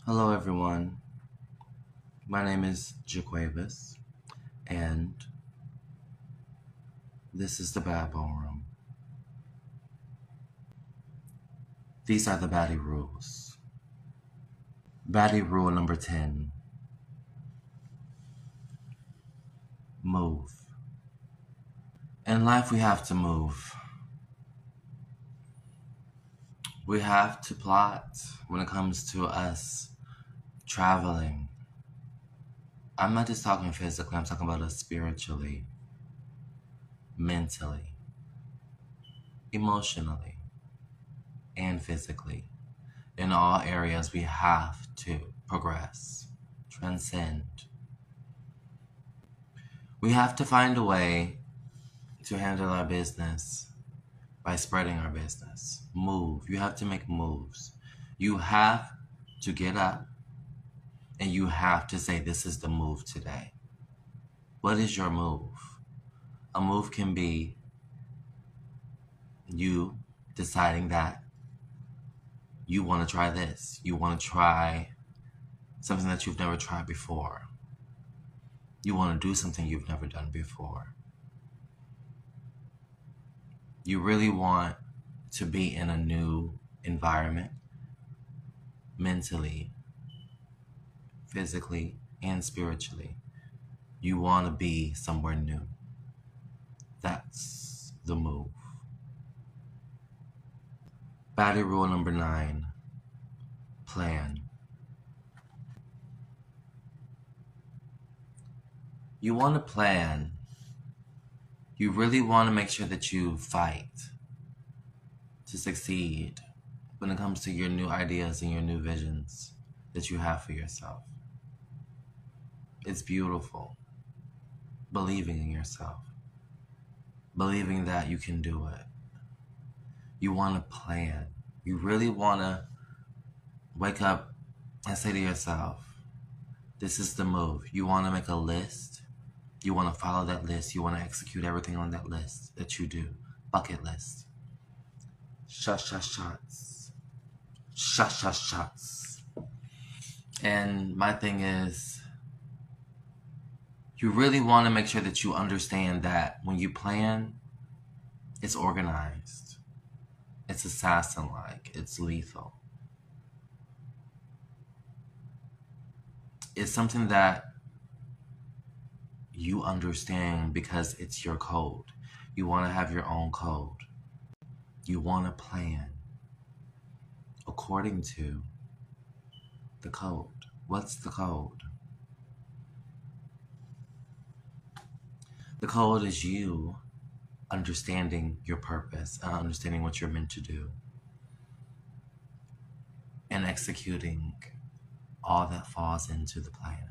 Hello, everyone. My name is Jacquavis, and this is the Bad Ballroom. These are the Baddie rules. Baddie rule number 10: move. In life, we have to move. We have to plot when it comes to us traveling. I'm not just talking physically, I'm talking about us spiritually, mentally, emotionally, and physically. In all areas, we have to progress, transcend. We have to find a way to handle our business by spreading our business. Move. You have to make moves. You have to get up and you have to say, this is the move today. What is your move? A move can be you deciding that you want to try this. You want to try something that you've never tried before. You want to do something you've never done before. You really want to be in a new environment, mentally, physically, and spiritually. You want to be somewhere new. That's the move. Baddie rule number 9: plan. You want to plan. You really want to make sure that you fight to succeed when it comes to your new ideas and your new visions that you have for yourself. It's beautiful. Believing in yourself. Believing that you can do it. You want to plan. You really want to wake up and say to yourself, this is the move. You want to make a list. You want to follow that list. You want to execute everything on that list that you do. Bucket list. Shots. Shots. And my thing is, you really want to make sure that you understand that when you plan, it's organized. It's assassin-like. It's lethal. It's something that you understand because it's your code. You want to have your own code. You want to plan according to the code. What's the code? The code is you understanding your purpose and understanding what you're meant to do and executing all that falls into the plan.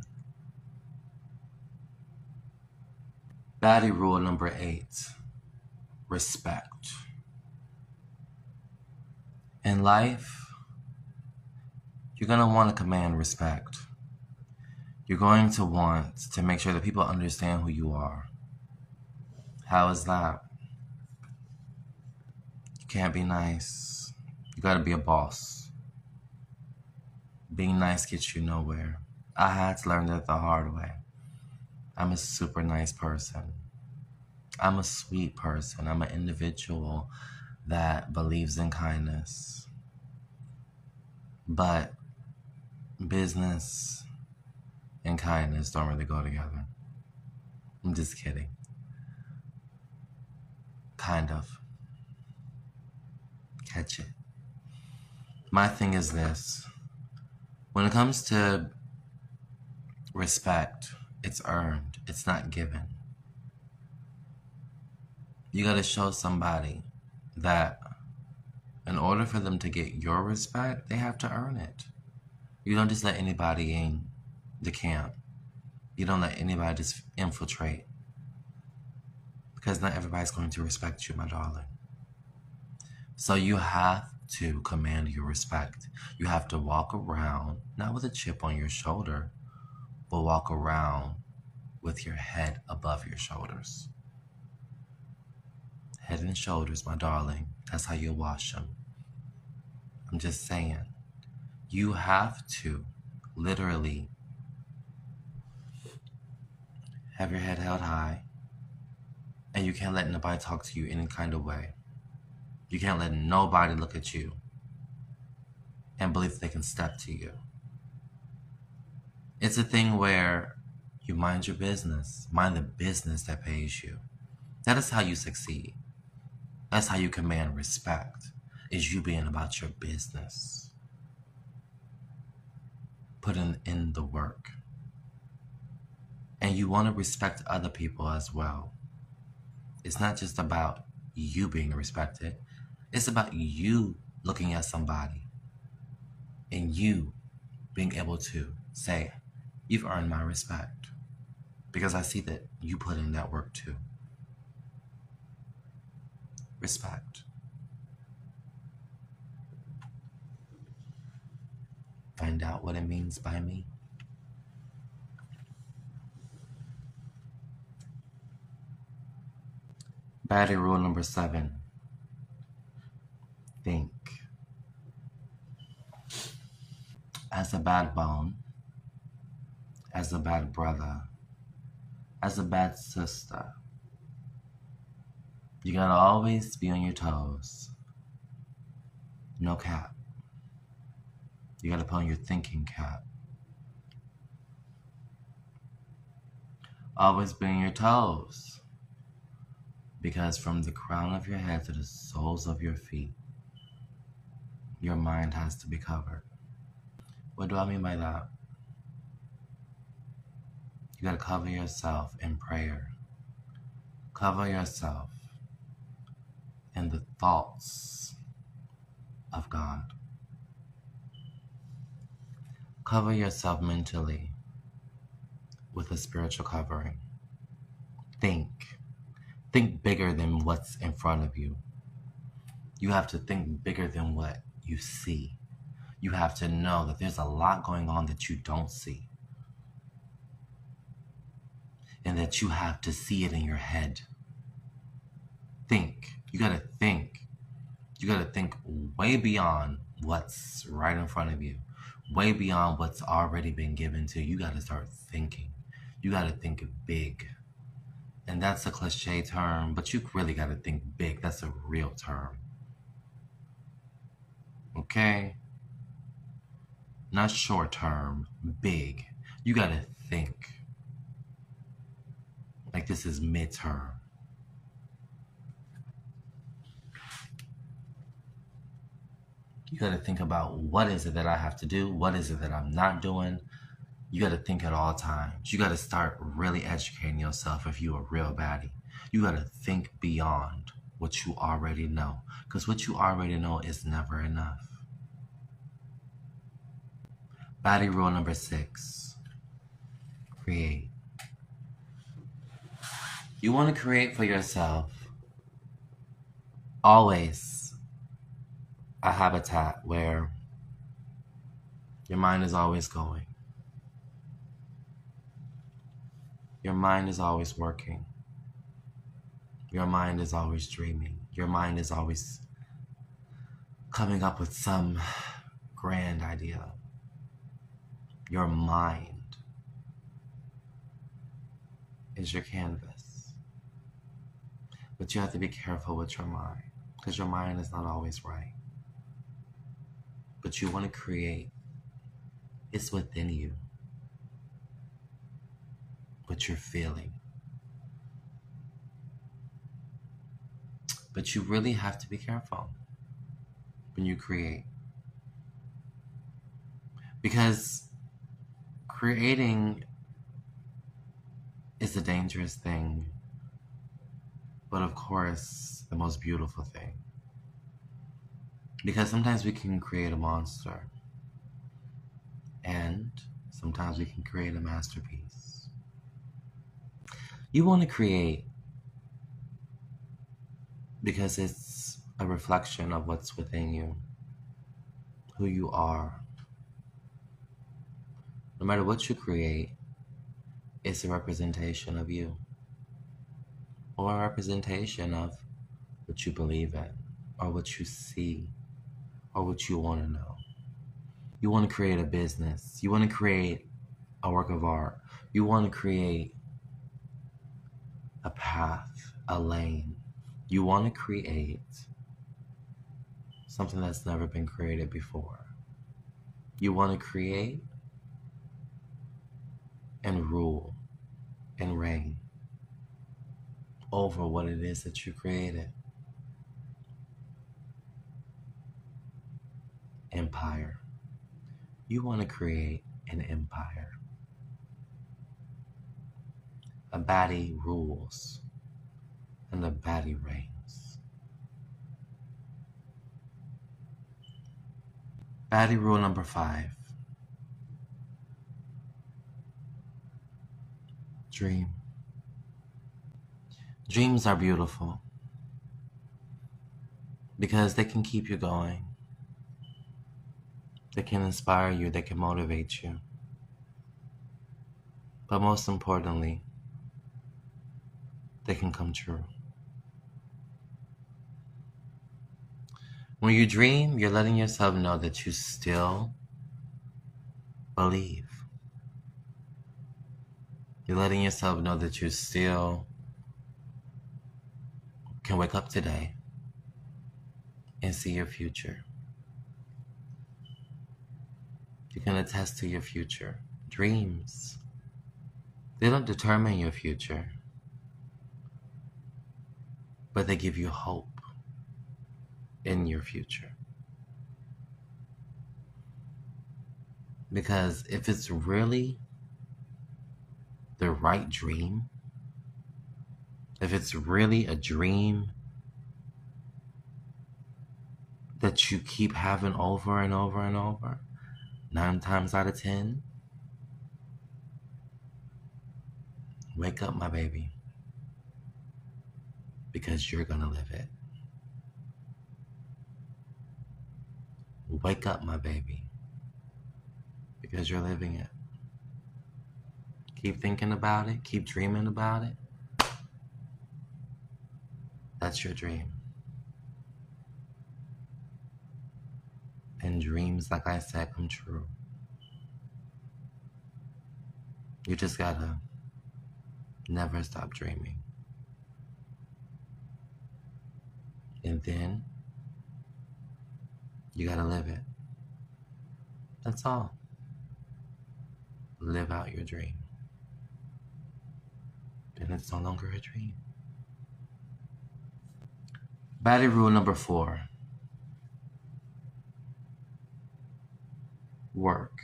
Baddie rule number 8: respect. In life, you're going to want to command respect. You're going to want to make sure that people understand who you are. How is that? You can't be nice. You got to be a boss. Being nice gets you nowhere. I had to learn that the hard way. I'm a super nice person. I'm a sweet person. I'm an individual that believes in kindness. But business and kindness don't really go together. I'm just kidding. Kind of. Catch it. My thing is this. When it comes to respect, it's earned. It's not given. You gotta show somebody that in order for them to get your respect, they have to earn it. You don't just let anybody in the camp. You don't let anybody just infiltrate. Because not everybody's going to respect you, my darling. So you have to command your respect. You have to walk around, not with a chip on your shoulder, but walk around with your head above your shoulders. Head and shoulders, my darling. That's how you wash them. I'm just saying. You have to literally have your head held high, and you can't let nobody talk to you any kind of way. You can't let nobody look at you and believe they can step to you. It's a thing where you mind your business. Mind the business that pays you. That is how you succeed. That's how you command respect, is you being about your business. Putting in the work. And you want to respect other people as well. It's not just about you being respected. It's about you looking at somebody and you being able to say, you've earned my respect. Because I see that you put in that work too. Respect. Find out what it means by me. Baddie rule number 7. Think. As a bad bone, as a bad brother, as a bad sister, you gotta always be on your toes. No cap. You gotta put on your thinking cap. Always be on your toes. Because from the crown of your head to the soles of your feet, your mind has to be covered. What do I mean by that? You gotta cover yourself in prayer. Cover yourself in the thoughts of God. Cover yourself mentally with a spiritual covering. Think. Think bigger than what's in front of you. You have to think bigger than what you see. You have to know that there's a lot going on that you don't see. And that you have to see it in your head. Think. You gotta think. You gotta think way beyond what's right in front of you. Way beyond what's already been given to you. You gotta start thinking. You gotta think big. And that's a cliche term, but you really gotta think big. That's a real term. Okay? Not short term, big. You gotta think. Like this is midterm. You gotta think about what is it that I have to do? What is it that I'm not doing? You gotta think at all times. You gotta start really educating yourself if you're a real baddie. You gotta think beyond what you already know. Because what you already know is never enough. Baddie rule number 6. Create. You want to create for yourself always a habitat where your mind is always going. Your mind is always working. Your mind is always dreaming. Your mind is always coming up with some grand idea. Your mind is your canvas. But you have to be careful with your mind, because your mind is not always right. But you want to create. It's within you. What you're feeling. But you really have to be careful when you create. Because creating is a dangerous thing, but of course, the most beautiful thing. Because sometimes we can create a monster, and sometimes we can create a masterpiece. You want to create because it's a reflection of what's within you, who you are. No matter what you create, it's a representation of you, or a representation of what you believe in, or what you see, or what you want to know. You want to create a business. You want to create a work of art. You want to create a path, a lane. You want to create something that's never been created before. You want to create and rule and reign over what it is that you created. Empire. You want to create an empire. A baddie rules and a baddie reigns. Baddie rule number 5. Dream. Dreams are beautiful because they can keep you going. They can inspire you, they can motivate you. But most importantly, they can come true. When you dream, you're letting yourself know that you still believe. You're letting yourself know that you still can wake up today and see your future. You can attest to your future. Dreams, they don't determine your future, but they give you hope in your future. Because if it's really the right dream, if it's really a dream that you keep having over and over and over, 9 times out of 10, wake up, my baby, because you're gonna live it. Wake up, my baby, because you're living it. Keep thinking about it, keep dreaming about it. That's your dream. And dreams, like I said, come true. You just gotta never stop dreaming. And then you gotta live it. That's all. Live out your dream. Then it's no longer a dream. Baddie rule number 4. Work.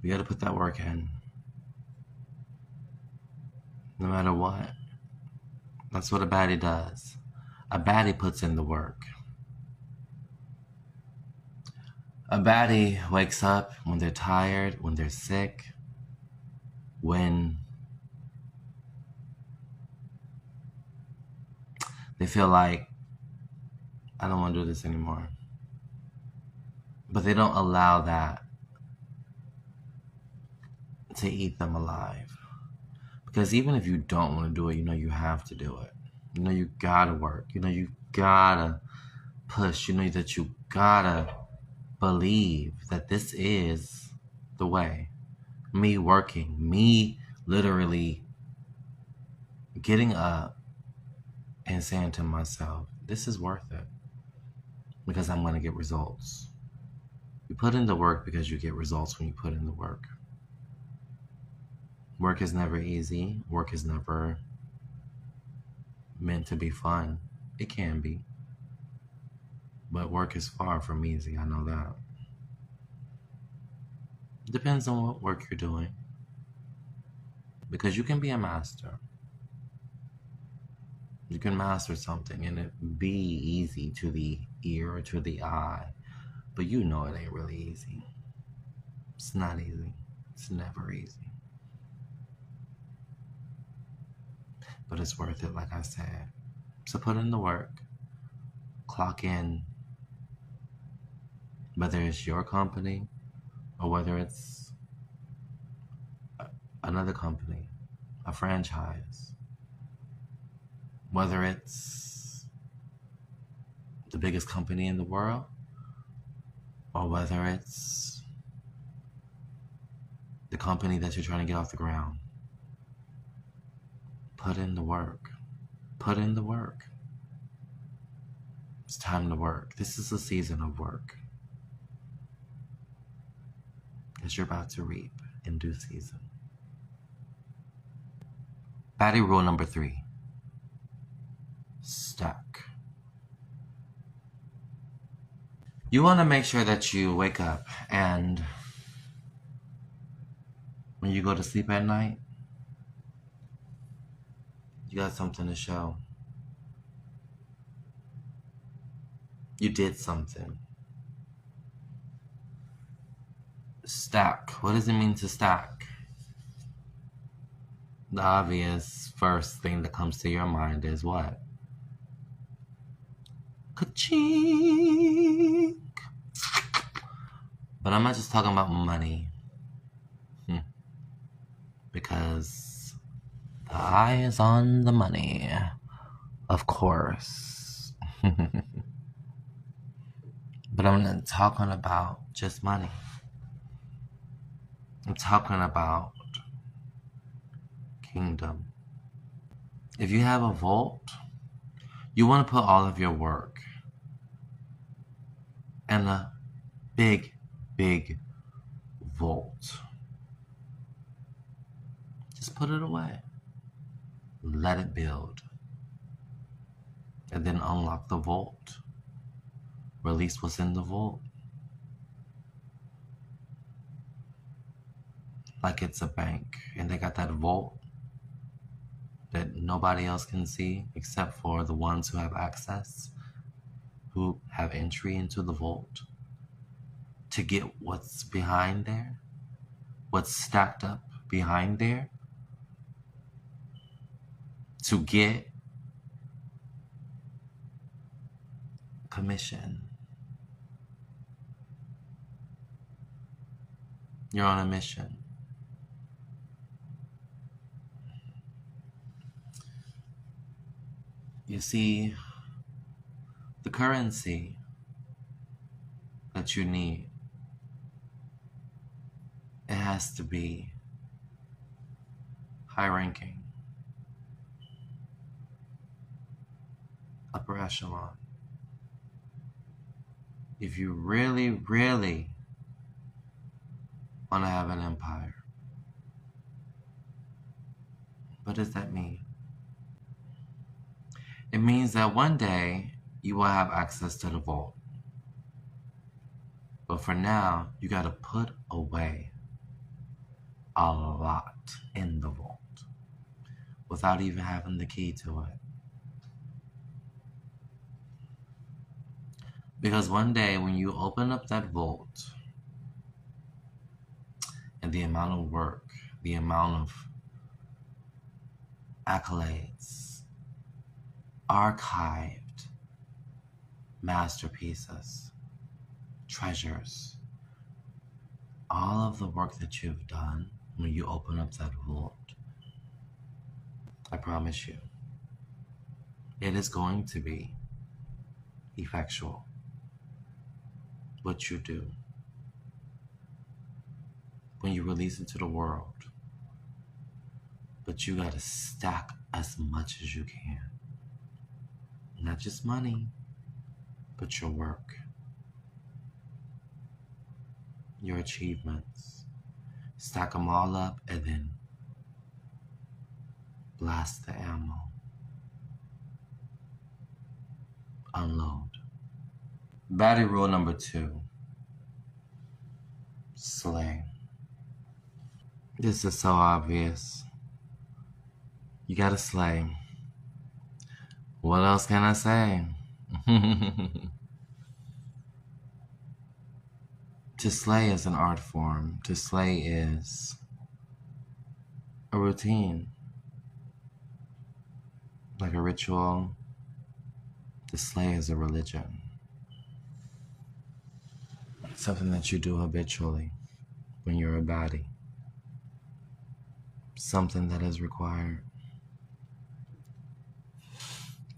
You gotta put that work in. No matter what. That's what a baddie does. A baddie puts in the work. A baddie wakes up when they're tired, when they're sick, when they feel like, I don't want to do this anymore. But they don't allow that to eat them alive. Because even if you don't want to do it, you know you have to do it. You know you gotta work. You know you gotta push. You know that you gotta believe that this is the way. Me working. Me literally getting up and saying to myself, this is worth it. Because I'm going to get results. You put in the work because you get results when you put in the work. Work is never easy. Work is never meant to be fun. It can be. But work is far from easy. I know that. It depends on what work you're doing. Because you can be a master. You can master something and it be easy to the ear or to the eye. But you know it ain't really easy. It's not easy. It's never easy. But it's worth it, like I said. So put in the work. Clock in. Whether it's your company or whether it's another company, a franchise. Whether it's the biggest company in the world, or whether it's the company that you're trying to get off the ground. Put in the work. Put in the work. It's time to work. This is a season of work, because you're about to reap in due season. Baddie rule number 3. Stack. You want to make sure that you wake up and when you go to sleep at night, you got something to show. You did something. Stack. What does it mean to stack? The obvious first thing that comes to your mind is what? Ka-ching! But I'm not just talking about money. Because the eye is on the money. Of course. But I'm not talking about just money. I'm talking about kingdom. If you have a vault, you want to put all of your work in a big, big vault. Just put it away. Let it build. And then unlock the vault. Release what's in the vault. Like it's a bank. And they got that vault that nobody else can see except for the ones who have access, who have entry into the vault to get what's behind there, what's stacked up behind there, to get commission. You're on a mission. You see, the currency that you need, it has to be high ranking, upper echelon. If you really, really want to have an empire. What does that mean? It means that one day you will have access to the vault. But for now, you got to put away a lot in the vault without even having the key to it. Because one day when you open up that vault, and the amount of work, the amount of accolades, archived masterpieces, treasures, all of the work that you've done when you open up that vault, I promise you, it is going to be effectual. What you do when you release it to the world. But you gotta stack as much as you can. Not just money, but your work, your achievements. Stack them all up and then blast the ammo. Unload. Baddie rule number 2. Slay. This is so obvious. You gotta slay. What else can I say? To slay is an art form. To slay is a routine. Like a ritual. To slay is a religion. Something that you do habitually when you're a baddie. Something that is required.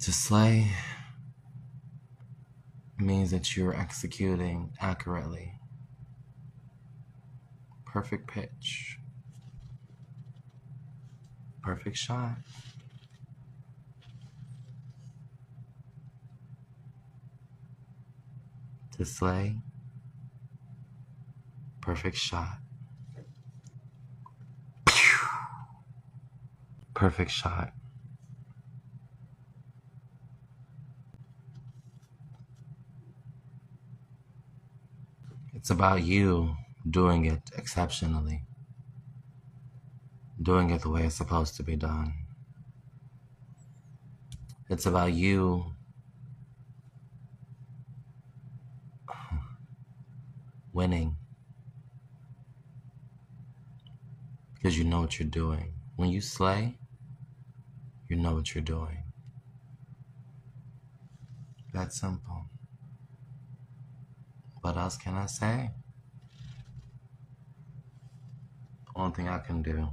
To slay means that you're executing accurately. Perfect pitch. Perfect shot. To slay. Perfect shot. Perfect shot. It's about you doing it exceptionally. Doing it the way it's supposed to be done. It's about you winning because you know what you're doing. When you slay, you know what you're doing. That's simple. What else can I say? Only thing I can do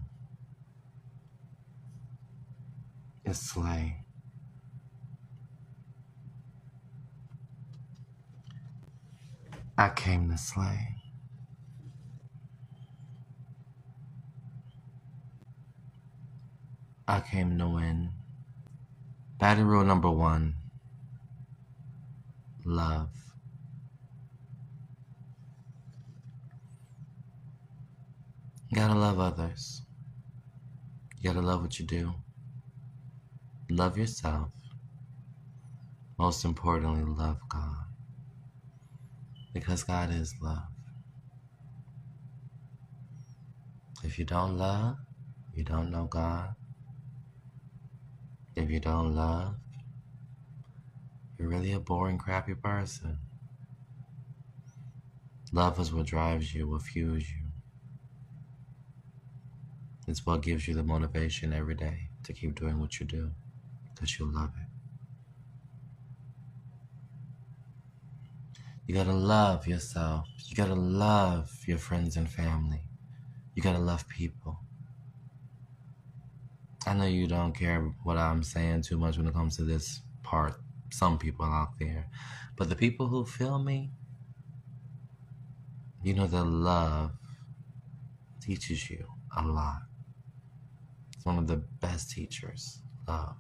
is slay. I came to slay. I came to win. Baddie rule number 1. Love. You gotta love others. You gotta love what you do. Love yourself. Most importantly, love God. Because God is love. If you don't love, you don't know God. If you don't love, you're really a boring, crappy person. Love is what drives you, what fuels you. It's what gives you the motivation every day to keep doing what you do, because you love it. You gotta love yourself. You gotta love your friends and family. You gotta love people. I know you don't care what I'm saying too much when it comes to this part. Some people out there. But the people who feel me, you know that love teaches you a lot. It's one of the best teachers, love.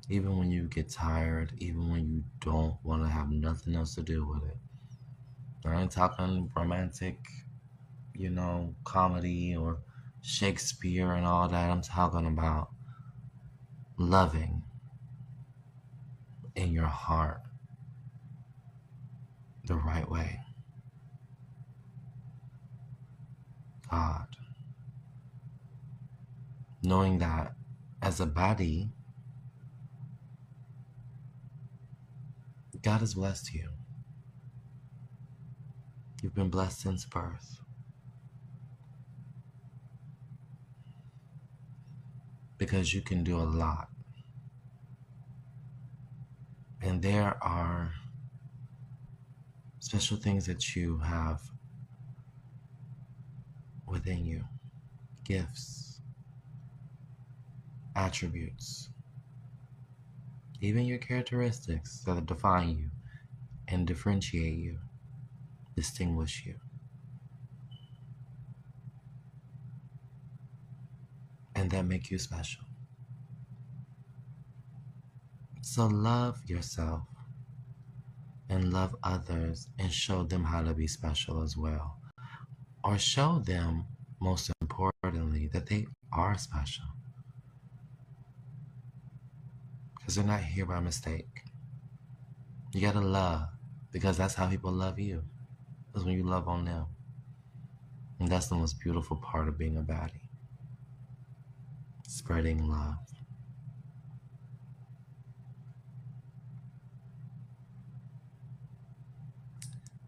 Even when you get tired, even when you don't want to have nothing else to do with it. I ain't talking romantic, comedy or Shakespeare and all that. I'm talking about loving in your heart the right way. God. Knowing that as a baddie, God has blessed you. You've been blessed since birth. Because you can do a lot. And there are special things that you have within you. Gifts. Attributes. Even your characteristics that define you and differentiate you. Distinguish you. And that make you special. So love yourself and love others and show them how to be special as well. Or show them, most importantly, that they are special. Because they're not here by mistake. You gotta love, because that's how people love you. Is when you love on them. And that's the most beautiful part of being a baddie. Spreading love.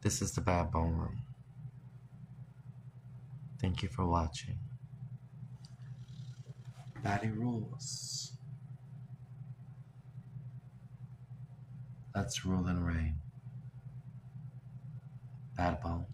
This is the Bad Bone Room. Thank you for watching. Baddie rules. Let's rule and reign. Bad Bone.